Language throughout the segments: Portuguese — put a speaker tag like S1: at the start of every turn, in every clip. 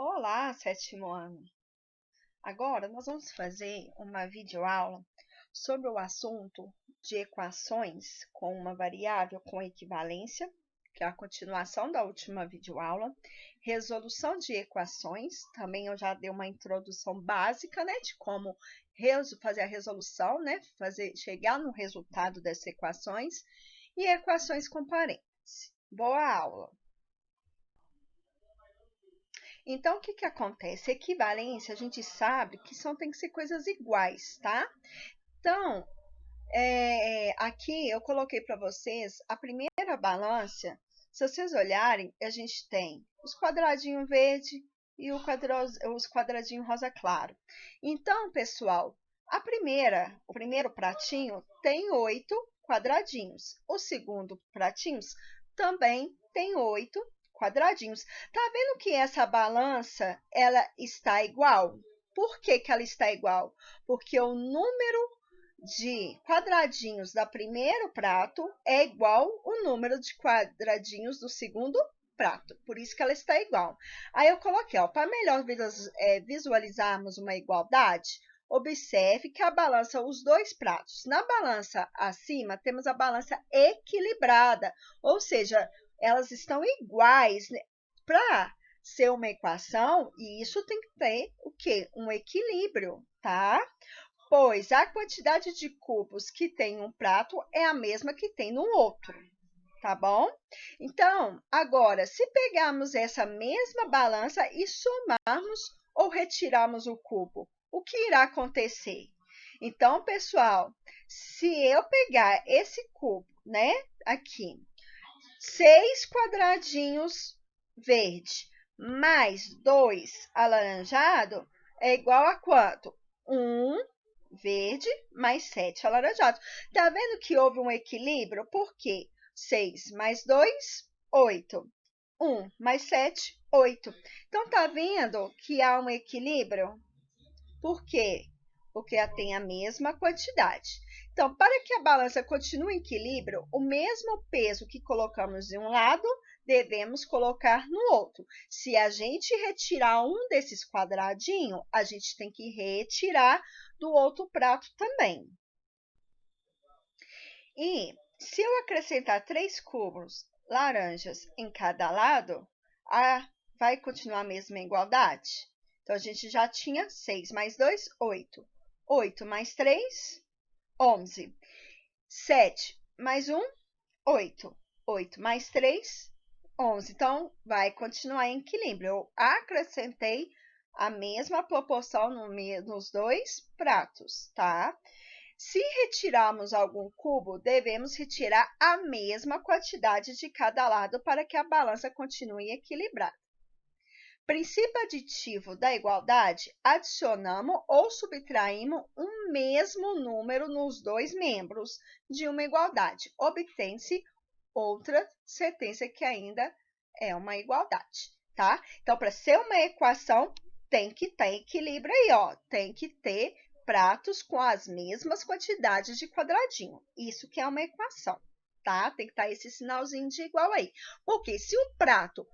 S1: Olá, sétimo ano! Agora nós vamos fazer uma videoaula sobre o assunto de equações com uma variável com equivalência, que é a continuação da última videoaula, resolução de equações, também eu já dei uma introdução básica, né, de como fazer a resolução, né, chegar no resultado dessas equações, e equações com parênteses. Boa aula! Então, o que que acontece? Equivalência, a gente sabe que tem que ser coisas iguais, tá? Então, aqui eu coloquei para vocês a primeira balança. Se vocês olharem, a gente tem os quadradinhos verde e os quadradinhos rosa claro. Então, pessoal, o primeiro pratinho tem 8 quadradinhos. O segundo pratinho também tem 8 quadradinhos. Tá vendo que essa balança, ela está igual? Por que que ela está igual? Porque o número de quadradinhos do primeiro prato é igual o número de quadradinhos do segundo prato. Por isso que ela está igual. Aí eu coloquei, para melhor visualizarmos uma igualdade, observe que a balança, os dois pratos. Na balança acima, temos a balança equilibrada, ou seja, elas estão iguais, né? Para ser uma equação, e isso tem que ter o quê? Um equilíbrio, tá? Pois a quantidade de cubos que tem em um prato é a mesma que tem no outro, tá bom? Então, agora, se pegarmos essa mesma balança e somarmos ou retirarmos o cubo, o que irá acontecer? Então, pessoal, se eu pegar esse cubo, né, aqui, 6 quadradinhos verde mais 2 alaranjado é igual a quanto? 1 verde mais 7 alaranjado. Tá vendo que houve um equilíbrio? Por quê? 6 mais 2, 8. 1 mais 7, 8. Então, tá vendo que há um equilíbrio? Por quê? Porque ela tem a mesma quantidade. Então, para que a balança continue em equilíbrio, o mesmo peso que colocamos de um lado, devemos colocar no outro. Se a gente retirar um desses quadradinhos, a gente tem que retirar do outro prato também. E se eu acrescentar 3 cubos laranjas em cada lado, vai continuar a mesma igualdade? Então, a gente já tinha 6 mais 2, 8. 8 mais 3, 11. 7 mais 1, 8. 8 mais 3, 11. Então, vai continuar em equilíbrio. Eu acrescentei a mesma proporção nos dois pratos, tá? Se retirarmos algum cubo, devemos retirar a mesma quantidade de cada lado para que a balança continue equilibrada. Princípio aditivo da igualdade, adicionamos ou subtraímos um mesmo número nos dois membros de uma igualdade. Obtém-se outra sentença que ainda é uma igualdade, tá? Então, para ser uma equação, tem que ter equilíbrio aí, ó. Tem que ter pratos com as mesmas quantidades de quadradinho. Isso que é uma equação, tá? Tem que estar esse sinalzinho de igual aí. Porque se o prato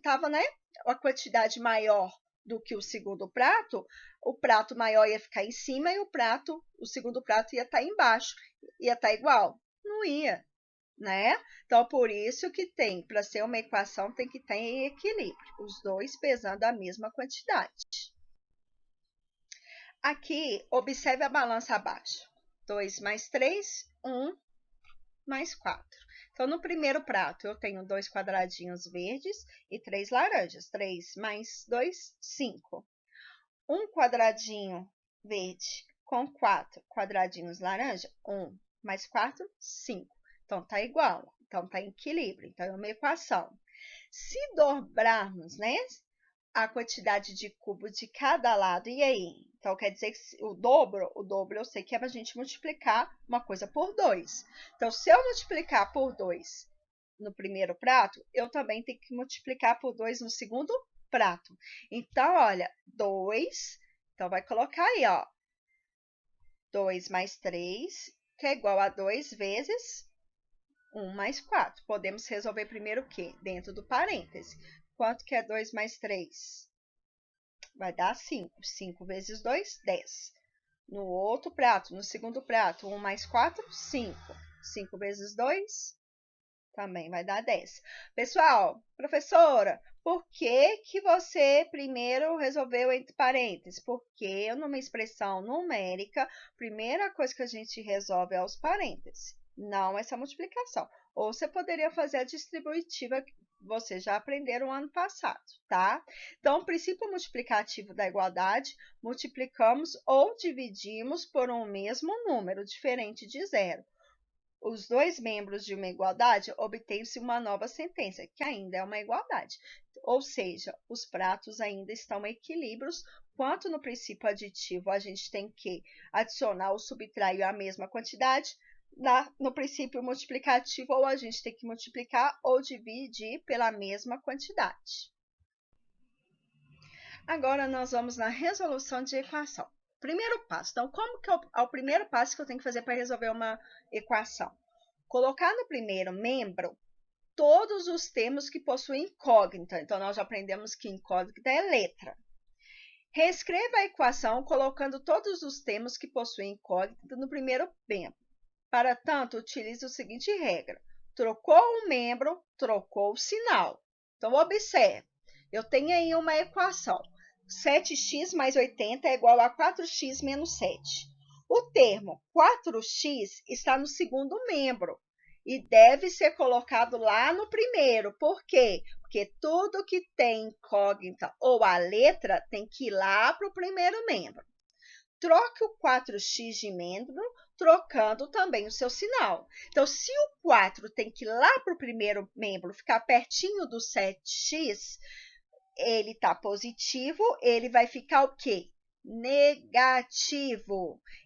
S1: tava, né, a quantidade maior do que o segundo prato, o prato maior ia ficar em cima e o segundo prato ia estar embaixo. Ia estar igual? Não ia, né? Então, por isso que para ser uma equação, tem que ter equilíbrio, os dois pesando a mesma quantidade. Aqui, observe a balança abaixo. 2 mais 3, 1 mais 4. Então, no primeiro prato, eu tenho 2 quadradinhos verdes e 3 laranjas. 3 mais 2, 5. Um quadradinho verde com 4 quadradinhos laranja, 1 mais 4, 5. Então, tá igual. Então, tá em equilíbrio. Então, é uma equação. Se dobrarmos, né, a quantidade de cubo de cada lado, e aí? Então, quer dizer que o dobro eu sei que é para a gente multiplicar uma coisa por 2. Então, se eu multiplicar por 2 no primeiro prato, eu também tenho que multiplicar por 2 no segundo prato. Então, olha, 2, então vai colocar aí, ó, 2 mais 3, que é igual a 2 vezes 1 mais 4. Podemos resolver primeiro o quê? Dentro do parêntese. Quanto que é 2 mais 3? vai dar 5. 5 vezes 2, 10. No outro prato, no segundo prato, 1 mais 4, 5. 5 vezes 2, também vai dar 10. Pessoal, professora, por que você primeiro resolveu entre parênteses? Porque numa expressão numérica, a primeira coisa que a gente resolve é os parênteses, não essa multiplicação. Ou você poderia fazer a distributiva que vocês já aprenderam ano passado, tá? Então, o princípio multiplicativo da igualdade, multiplicamos ou dividimos por um mesmo número, diferente de zero. Os dois membros de uma igualdade, obtém-se uma nova sentença, que ainda é uma igualdade. Ou seja, os pratos ainda estão em equilíbrios, quanto no princípio aditivo a gente tem que adicionar ou subtrair a mesma quantidade, no princípio multiplicativo, ou a gente tem que multiplicar ou dividir pela mesma quantidade. Agora, nós vamos na resolução de equação. Primeiro passo. Então, como que é o primeiro passo que eu tenho que fazer para resolver uma equação? Colocar no primeiro membro todos os termos que possuem incógnita. Então, nós já aprendemos que incógnita é letra. Reescreva a equação colocando todos os termos que possuem incógnita no primeiro membro. Para tanto, utilize a seguinte regra. Trocou um membro, trocou o sinal. Então, observe. Eu tenho aí uma equação. 7x mais 80 é igual a 4x menos 7. O termo 4x está no segundo membro e deve ser colocado lá no primeiro. Por quê? Porque tudo que tem incógnita ou a letra tem que ir lá para o primeiro membro. Troque o 4x de membro, trocando também o seu sinal. Então, se o 4 tem que ir lá para o primeiro membro, ficar pertinho do 7x, ele está positivo, ele vai ficar o quê? Negativo.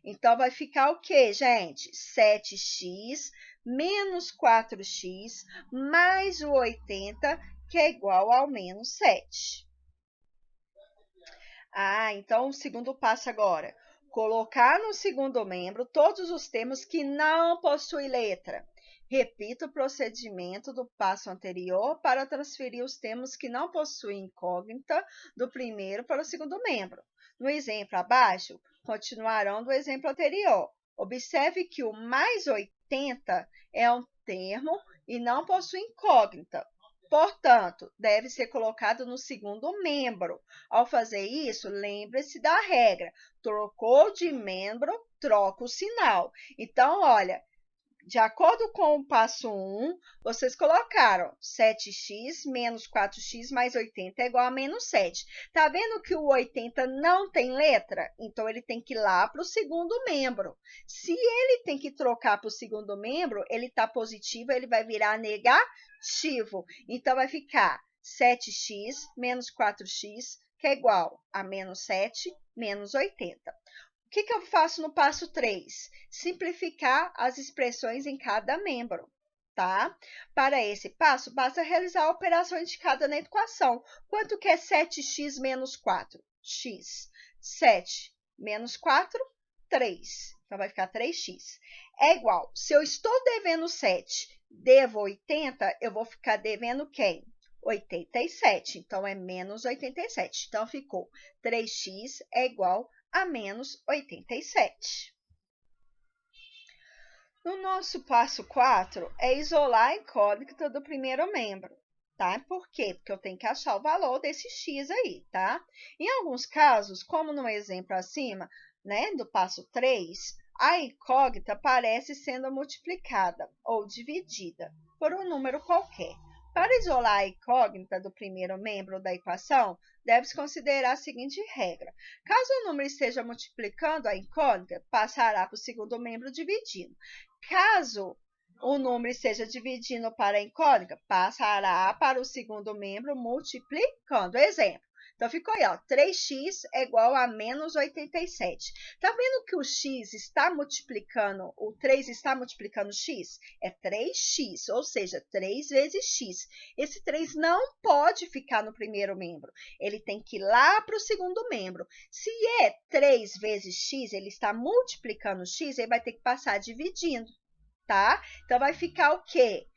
S1: Então, vai ficar o quê, gente? 7x menos 4x mais o 80, que é igual ao menos 7. Então, o segundo passo agora. Colocar no segundo membro todos os termos que não possuem letra. Repita o procedimento do passo anterior para transferir os termos que não possuem incógnita do primeiro para o segundo membro. No exemplo abaixo, continuarão do exemplo anterior. Observe que o mais 80 é um termo e não possui incógnita. Portanto, deve ser colocado no segundo membro. Ao fazer isso, lembre-se da regra. Trocou de membro, troca o sinal. Então, olha, de acordo com o passo 1, vocês colocaram 7x menos 4x mais 80 é igual a menos 7. Tá vendo que o 80 não tem letra? Então, ele tem que ir lá para o segundo membro. Se ele tem que trocar para o segundo membro, ele está positivo, ele vai virar negativo. Então, vai ficar 7x menos 4x, que é igual a menos 7 menos 80. O que eu faço no passo 3? Simplificar as expressões em cada membro, tá? Para esse passo, basta realizar a operação indicada na equação. Quanto que é 7x menos 4? X. 7 menos 4, 3. Então, vai ficar 3x. É igual, se eu estou devendo 7, devo 80, eu vou ficar devendo quem? 87. Então, é menos 87. Então, ficou 3x é igual a menos 87. No nosso passo 4, é isolar a incógnita do primeiro membro, tá? Por quê? Porque eu tenho que achar o valor desse x aí, tá? Em alguns casos, como no exemplo acima, né, do passo 3, a incógnita aparece sendo multiplicada ou dividida por um número qualquer. Para isolar a incógnita do primeiro membro da equação, deve-se considerar a seguinte regra. Caso o número esteja multiplicando a incógnita, passará para o segundo membro dividindo. Caso o número esteja dividindo para a incógnita, passará para o segundo membro multiplicando. Exemplo. Então, ficou aí, ó, 3x é igual a menos 87. Tá vendo que o x está multiplicando, o 3 está multiplicando x? É 3x, ou seja, 3 vezes x. Esse 3 não pode ficar no primeiro membro. Ele tem que ir lá para o segundo membro. Se é 3 vezes x, ele está multiplicando x, ele vai ter que passar dividindo, tá? Então, vai ficar o quê?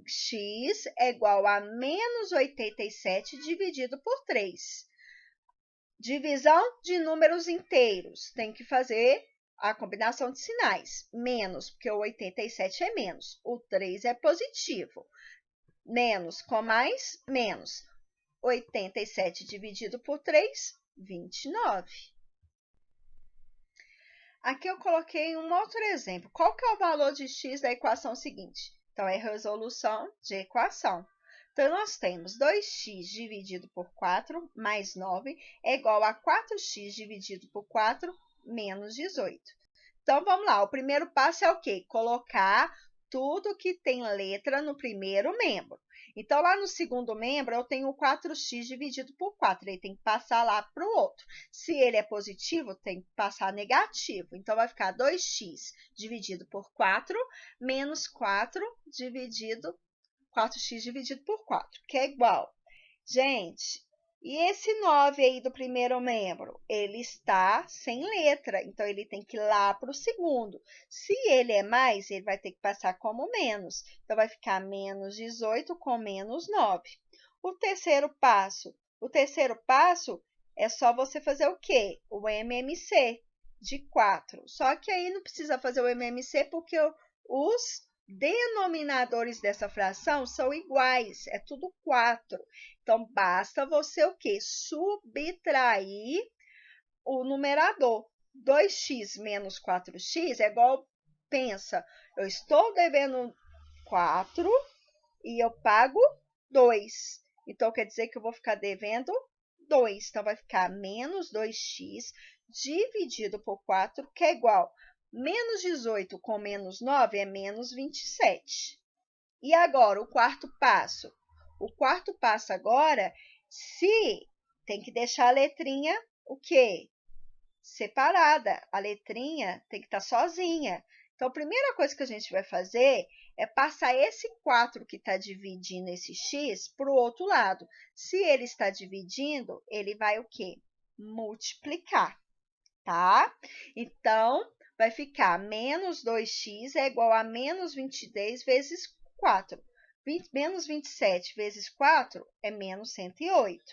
S1: X é igual a menos 87 dividido por 3. Divisão de números inteiros. Tem que fazer a combinação de sinais. Menos, porque o 87 é menos. O 3 é positivo. Menos com mais, menos. 87 dividido por 3, 29. Aqui eu coloquei um outro exemplo. Qual que é o valor de x da equação seguinte? Então, é resolução de equação. Então, nós temos 2x dividido por 4 mais 9 é igual a 4x dividido por 4 menos 18. Então, vamos lá. O primeiro passo é o quê? Colocar tudo que tem letra no primeiro membro. Então, lá no segundo membro, eu tenho 4x dividido por 4. Ele tem que passar lá para o outro. Se ele é positivo, tem que passar negativo. Então, vai ficar 2x dividido por 4 menos 4x dividido por 4, que é igual. Gente, e esse 9 aí do primeiro membro? Ele está sem letra, então ele tem que ir lá para o segundo. Se ele é mais, ele vai ter que passar como menos. Então, vai ficar menos 18 com menos 9. O terceiro passo é só você fazer o quê? O MMC de 4. Só que aí não precisa fazer o MMC porque os denominadores dessa fração são iguais, é tudo 4. Então, basta você o quê? Subtrair o numerador. 2x menos 4x é igual, pensa, eu estou devendo 4 e eu pago 2. Então, quer dizer que eu vou ficar devendo 2. Então, vai ficar menos 2x dividido por 4, que é igual menos 18 com menos 9 é menos 27. E agora, o quarto passo? O quarto passo agora, se tem que deixar a letrinha, o quê? Separada. A letrinha tem que estar sozinha. Então, a primeira coisa que a gente vai fazer é passar esse 4 que está dividindo esse x para o outro lado. Se ele está dividindo, ele vai o quê? Multiplicar, tá? Então, vai ficar menos 2x é igual a menos 23 vezes 4. Menos 27 vezes 4 é menos 108.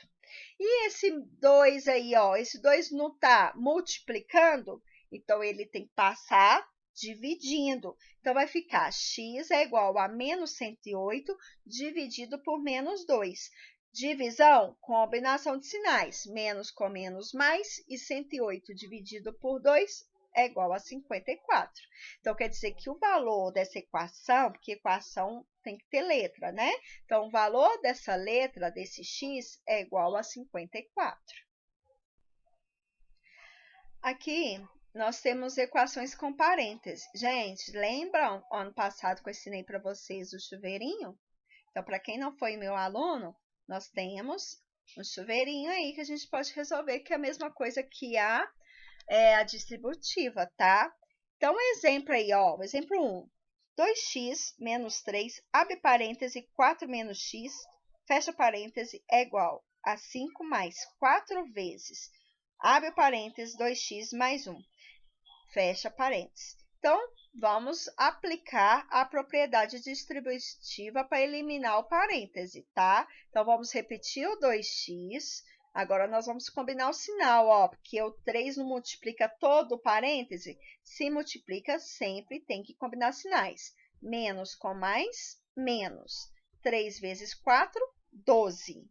S1: E esse 2 aí, ó, esse 2 não está multiplicando, então ele tem que passar dividindo. Então, vai ficar x é igual a menos 108 dividido por menos 2. Divisão, combinação de sinais. Menos com menos, mais. E 108 dividido por 2 é igual a 54. Então, quer dizer que o valor dessa equação, porque equação tem que ter letra, né? Então, o valor dessa letra, desse x, é igual a 54. Aqui, nós temos equações com parênteses. Gente, lembram ano passado que eu ensinei para vocês o chuveirinho? Então, para quem não foi meu aluno, nós temos um chuveirinho aí que a gente pode resolver, que é a mesma coisa que a distributiva, tá? Então, exemplo aí, ó, exemplo 1. 2x menos 3, abre parêntese, 4 menos x, fecha parêntese, é igual a 5 mais 4 vezes, abre parêntese, 2x mais 1, fecha parêntese. Então, vamos aplicar a propriedade distributiva para eliminar o parêntese, tá? Então, vamos repetir o 2x. Agora, nós vamos combinar o sinal, ó, porque o 3 não multiplica todo o parêntese. Se multiplica, sempre tem que combinar sinais. Menos com mais, menos. 3 vezes 4, 12.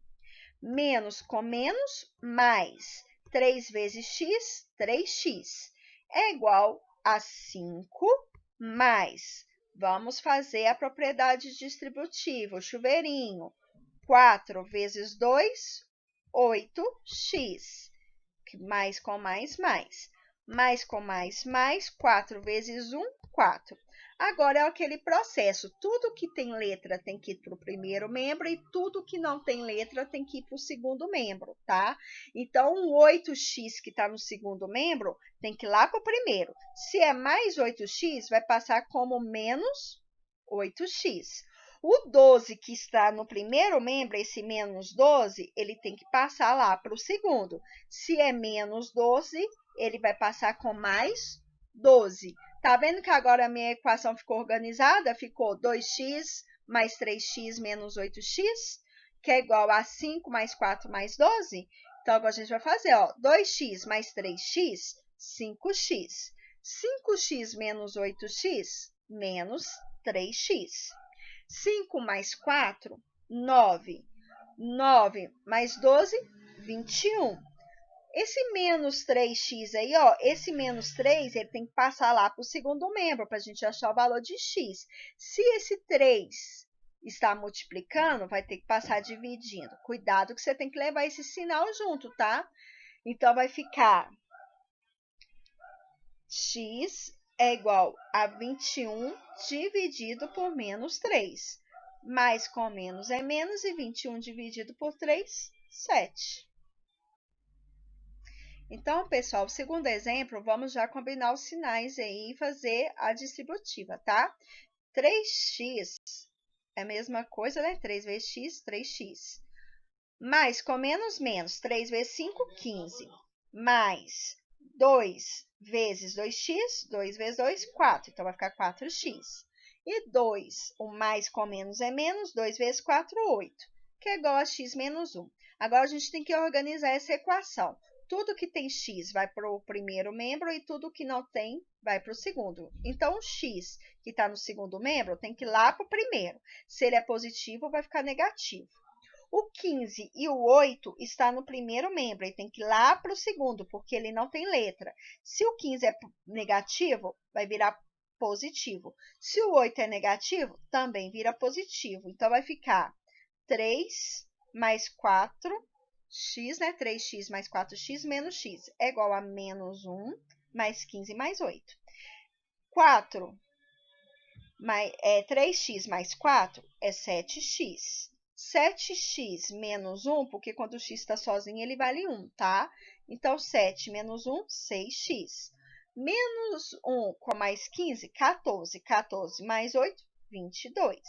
S1: Menos com menos, mais. 3 vezes x, 3x. É igual a 5 mais. Vamos fazer a propriedade distributiva, o chuveirinho. 4 vezes 2, 8x. Mais com mais, mais. Mais com mais, mais. 4 vezes 1, 4. Agora é aquele processo. Tudo que tem letra tem que ir para o primeiro membro e tudo que não tem letra tem que ir para o segundo membro, tá? Então, o 8x que está no segundo membro tem que ir lá para o primeiro. Se é mais 8x, vai passar como menos 8x. O 12 que está no primeiro membro, esse menos 12, ele tem que passar lá para o segundo. Se é menos 12, ele vai passar com mais 12. Tá vendo que agora a minha equação ficou organizada? Ficou 2x mais 3x menos 8x, que é igual a 5 mais 4 mais 12. Então, agora a gente vai fazer, ó, 2x mais 3x, 5x. 5x menos 8x, menos 3x. 5 mais 4, 9. 9 mais 12, 21. Esse menos 3x aí, ó, esse menos 3, ele tem que passar lá para o segundo membro, para a gente achar o valor de x. Se esse 3 está multiplicando, vai ter que passar dividindo. Cuidado que você tem que levar esse sinal junto, tá? Então, vai ficar x é igual a 21 dividido por menos 3. Mais com menos é menos, e 21 dividido por 3, 7. Então, pessoal, o segundo exemplo, vamos já combinar os sinais aí e fazer a distributiva, tá? 3x é a mesma coisa, né? 3 vezes x, 3x. Mais com menos, menos. 3 vezes 5, 15. Mais 2 vezes 2x, 2 vezes 2, 4. Então, vai ficar 4x. E 2, o mais com menos é menos, 2 vezes 4, 8, que é igual a x menos 1. Agora, a gente tem que organizar essa equação. Tudo que tem x vai para o primeiro membro e tudo que não tem vai para o segundo. Então, o x que está no segundo membro tem que ir lá para o primeiro. Se ele é positivo, vai ficar negativo. O 15 e o 8 está no primeiro membro, e tem que ir lá para o segundo, porque ele não tem letra. Se o 15 é negativo, vai virar positivo. Se o 8 é negativo, também vira positivo. Então, vai ficar 3 mais 4x, né? 3x mais 4x menos x é igual a menos 1 mais 15 mais 8. 3x mais 4 é 7x. 7x menos 1, porque quando o x está sozinho, ele vale 1, tá? Então, 7 menos 1, 6x. Menos 1 com mais 15, 14. 14 mais 8, 22.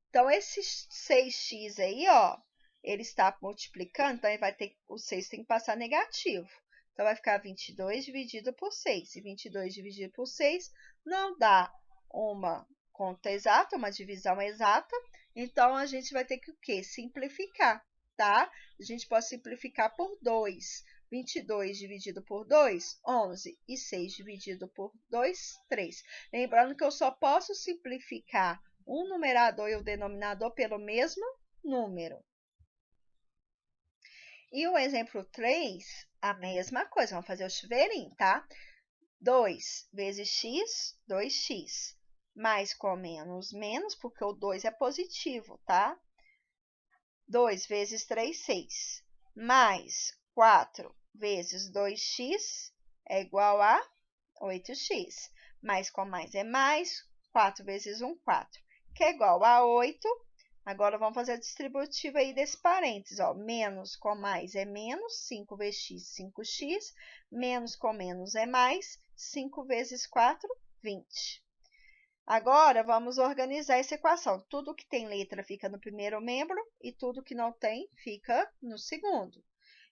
S1: Então, esse 6x aí, ó, ele está multiplicando, então ele vai ter, o 6 tem que passar negativo. Então, vai ficar 22 dividido por 6. E 22 dividido por 6 não dá uma conta exata, uma divisão exata. Então, a gente vai ter que o quê? Simplificar, tá? A gente pode simplificar por 2. 22 dividido por 2, 11. E 6 dividido por 2, 3. Lembrando que eu só posso simplificar um numerador e o denominador pelo mesmo número. E o exemplo 3, a mesma coisa. Vamos fazer o chuveirinho, tá? 2 vezes x, 2x. Mais com menos, menos, porque o 2 é positivo, tá? 2 vezes 3, 6. Mais 4 vezes 2x é igual a 8x. Mais com mais é mais, 4 vezes 1, 4, que é igual a 8. Agora, vamos fazer a distributiva aí desse parênteses, ó. Menos com mais é menos, 5 vezes x, 5x. Menos com menos é mais, 5 vezes 4, 20. Agora, vamos organizar essa equação. Tudo que tem letra fica no primeiro membro e tudo que não tem fica no segundo.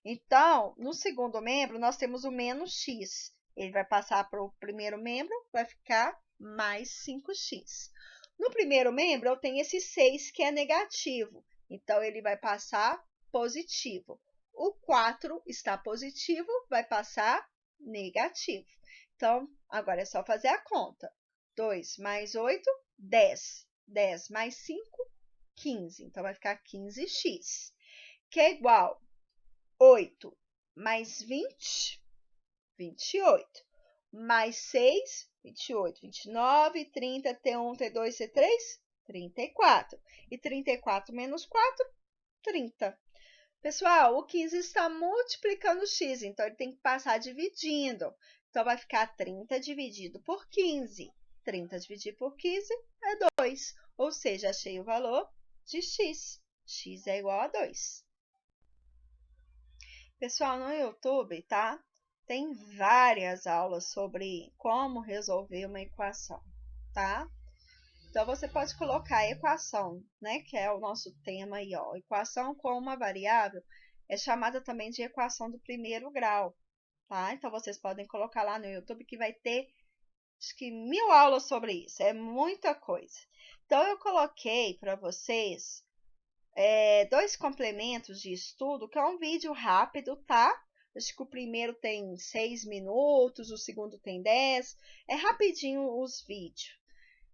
S1: Então, no segundo membro, nós temos o menos x. Ele vai passar para o primeiro membro, vai ficar mais 5x. No primeiro membro, eu tenho esse 6 que é negativo. Então, ele vai passar positivo. O 4 está positivo, vai passar negativo. Então, agora é só fazer a conta. 2 mais 8, 10. 10 mais 5, 15. Então, vai ficar 15x, que é igual a 8 mais 20, 28. Mais 6, 28. 29, 30, T1, T2, T3, 34. E 34 menos 4, 30. Pessoal, o 15 está multiplicando o x, então ele tem que passar dividindo. Então, vai ficar 30 dividido por 15. 30 dividido por 15 é 2. Ou seja, achei o valor de x. X é igual a 2. Pessoal, no YouTube, tá? Tem várias aulas sobre como resolver uma equação, tá? Então, você pode colocar a equação, né? Que é o nosso tema aí, ó. Equação com uma variável é chamada também de equação do primeiro grau, tá? Então, vocês podem colocar lá no YouTube que vai ter, acho que 1000 aulas sobre isso. É muita coisa. Então, eu coloquei para vocês dois complementos de estudo, que é um vídeo rápido, tá? Acho que o primeiro tem 6 minutos, o segundo tem 10. É rapidinho os vídeos,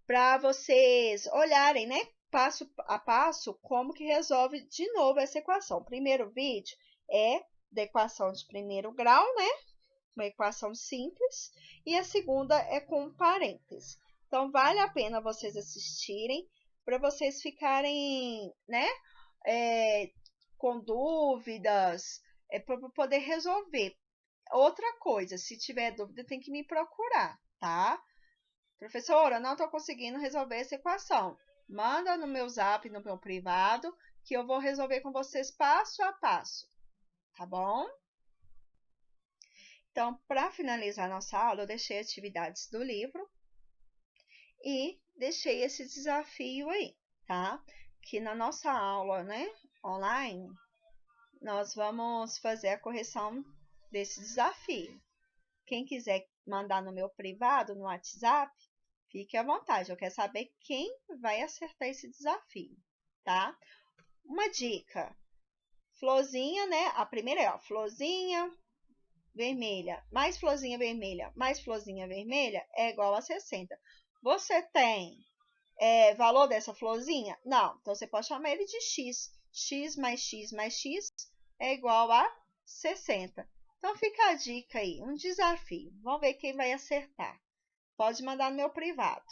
S1: para vocês olharem, né? Passo a passo, como que resolve de novo essa equação. O primeiro vídeo é da equação de primeiro grau, né? Uma equação simples. E a segunda é com parênteses. Então, vale a pena vocês assistirem, para vocês ficarem, né? Com dúvidas, para poder resolver. Outra coisa, se tiver dúvida, tem que me procurar, tá? Professora, não estou conseguindo resolver essa equação. Manda no meu zap, no meu privado, que eu vou resolver com vocês passo a passo, tá bom? Então, para finalizar nossa aula, eu deixei atividades do livro e deixei esse desafio aí, tá? Que na nossa aula, né, online, nós vamos fazer a correção desse desafio. Quem quiser mandar no meu privado, no WhatsApp, fique à vontade. Eu quero saber quem vai acertar esse desafio, tá? Uma dica. Florzinha, né? A primeira é, ó, florzinha vermelha, mais florzinha vermelha é igual a 60. Você tem valor dessa florzinha? Não. Então, você pode chamar ele de x. X mais x mais x é igual a 60. Então, fica a dica aí, um desafio. Vamos ver quem vai acertar. Pode mandar no meu privado.